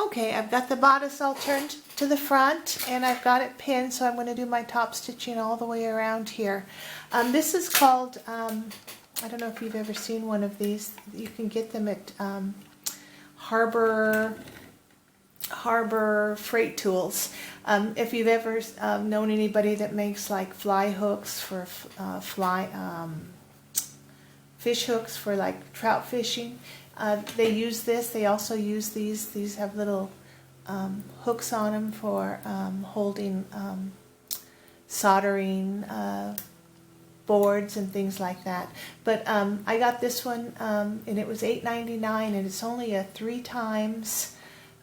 Okay, I've got the bodice all turned to the front and I've got it pinned, so I'm going to do my top stitching all the way around here. This is called, I don't know if you've ever seen one of these. You can get them at Harbor Freight Tools. If you've ever known anybody that makes like fly hooks for fish hooks for like trout fishing, they use this. They also use these. These have little hooks on them for holding soldering boards and things like that. But I got this one and it was $8.99, and it's only a 3 times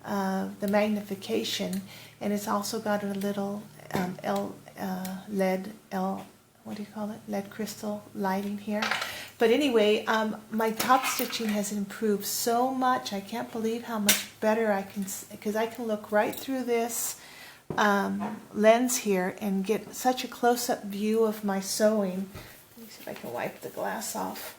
the magnification, and it's also got a little lead crystal lighting here. But anyway, my top stitching has improved so much. I can't believe how much better I can, because I can look right through this lens here and get such a close-up view of my sewing. Let me see if I can wipe the glass off.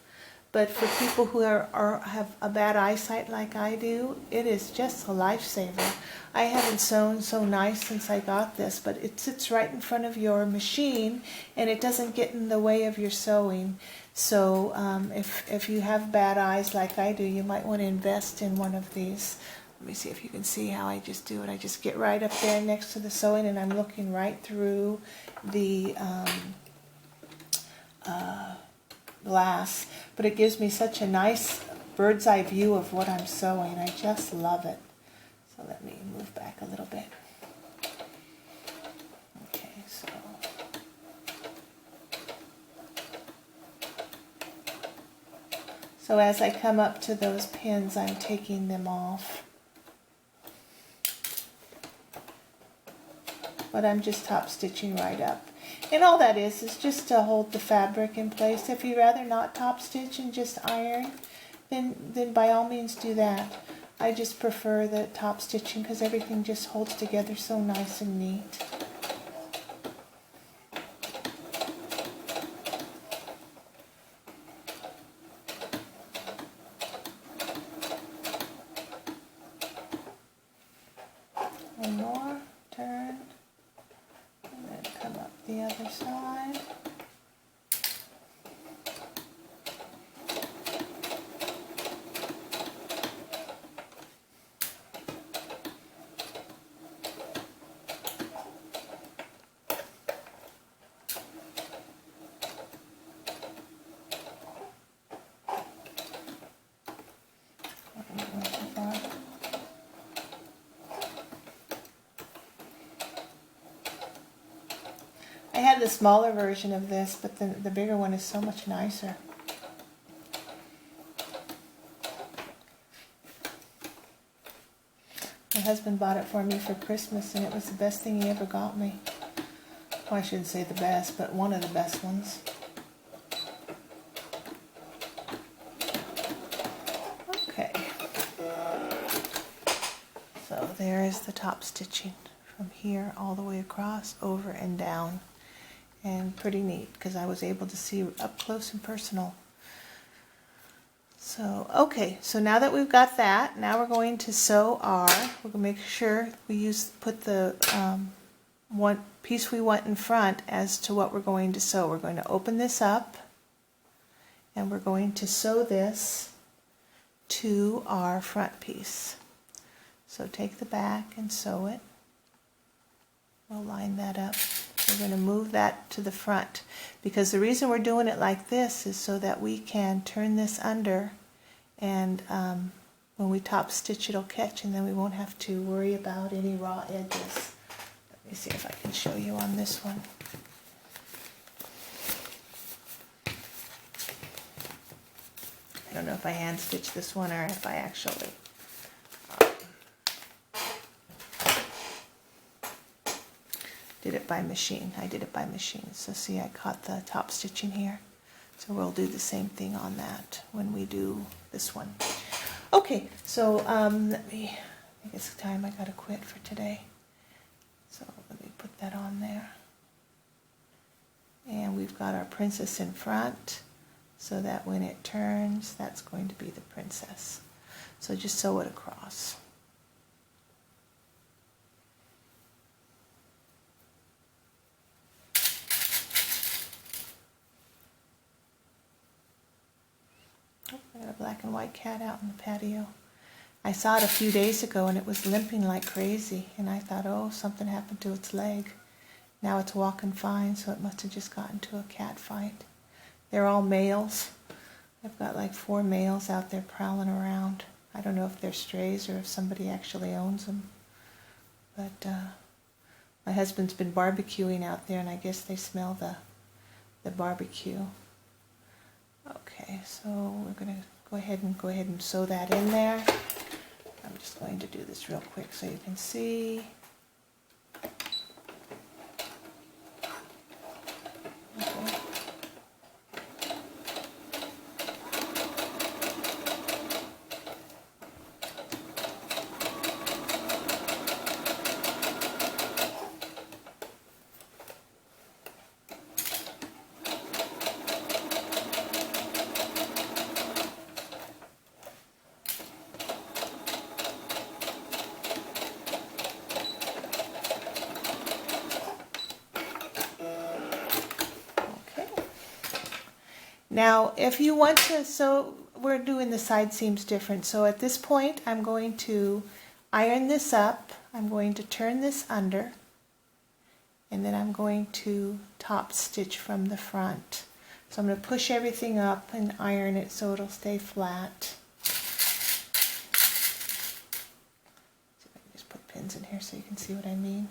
But for people who have a bad eyesight like I do, it is just a lifesaver. I haven't sewn so nice since I got this, but it sits right in front of your machine and it doesn't get in the way of your sewing. So if you have bad eyes like I do, you might want to invest in one of these. Let me see if you can see how I just do it. I just get right up there next to the sewing and I'm looking right through the glass. But it gives me such a nice bird's eye view of what I'm sewing. I just love it. So let me move back a little bit. Okay, so as I come up to those pins, I'm taking them off. But I'm just top stitching right up. And all that is just to hold the fabric in place. If you'd rather not top stitch and just iron, then by all means do that. I just prefer the top stitching because everything just holds together so nice and neat. One more, turn, and then come up the other side. I had the smaller version of this, but the bigger one is so much nicer. My husband bought it for me for Christmas, and it was the best thing he ever got me. Well, I shouldn't say the best, but one of the best ones. Okay. So there is the top stitching from here all the way across, over and down. And pretty neat because I was able to see up close and personal. So okay, so now that we've got that, now we're going to sew we're going to make sure we put the one piece we want in front as to what we're going to sew. We're going to open this up and we're going to sew this to our front piece. So take the back and sew it. We'll line that up. We're going to move that to the front because the reason we're doing it like this is so that we can turn this under, and when we top stitch it'll catch, and then we won't have to worry about any raw edges. Let me see if I can show you on this one. I don't know if I hand stitched this one or if I actually did it by machine. I did it by machine. So see, I caught the top stitching here. So we'll do the same thing on that when we do this one. Okay, so I think it's time I gotta quit for today. So let me put that on there. And we've got our princess in front, so that when it turns, that's going to be the princess. So just sew it across. and white cat out in the patio. I saw it a few days ago and it was limping like crazy, and I thought, oh, something happened to its leg. Now it's walking fine, so it must have just gotten into a cat fight. They're all males. I've got like 4 males out there prowling around. I don't know if they're strays or if somebody actually owns them. But my husband's been barbecuing out there, and I guess they smell the barbecue. Okay, so we're going to go ahead and sew that in there. I'm just going to do this real quick so you can see. Okay. Now, if you want to, so we're doing the side seams different. So at this point, I'm going to iron this up. I'm going to turn this under, and then I'm going to top stitch from the front. So I'm going to push everything up and iron it so it'll stay flat. See if I can just put pins in here so you can see what I mean.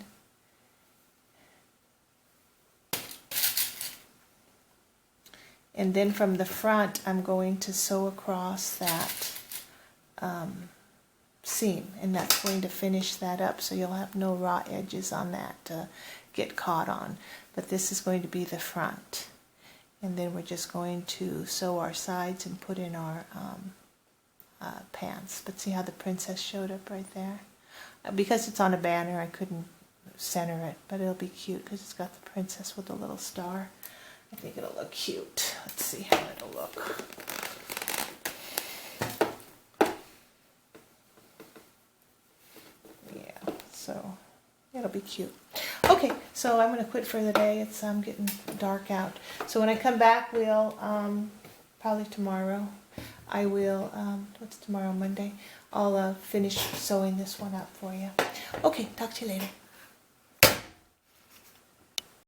And then from the front, I'm going to sew across that seam, and that's going to finish that up, so you'll have no raw edges on that to get caught on. But this is going to be the front. And then we're just going to sew our sides and put in our pants. But see how the princess showed up right there? Because it's on a banner, I couldn't center it, but it'll be cute because it's got the princess with a little star. I think it'll look cute. Let's see how it'll look. Yeah, so it'll be cute. Okay, so I'm going to quit for the day. It's getting dark out. So when I come back, we'll, probably tomorrow, I will, what's tomorrow, Monday? I'll finish sewing this one up for you. Okay, talk to you later.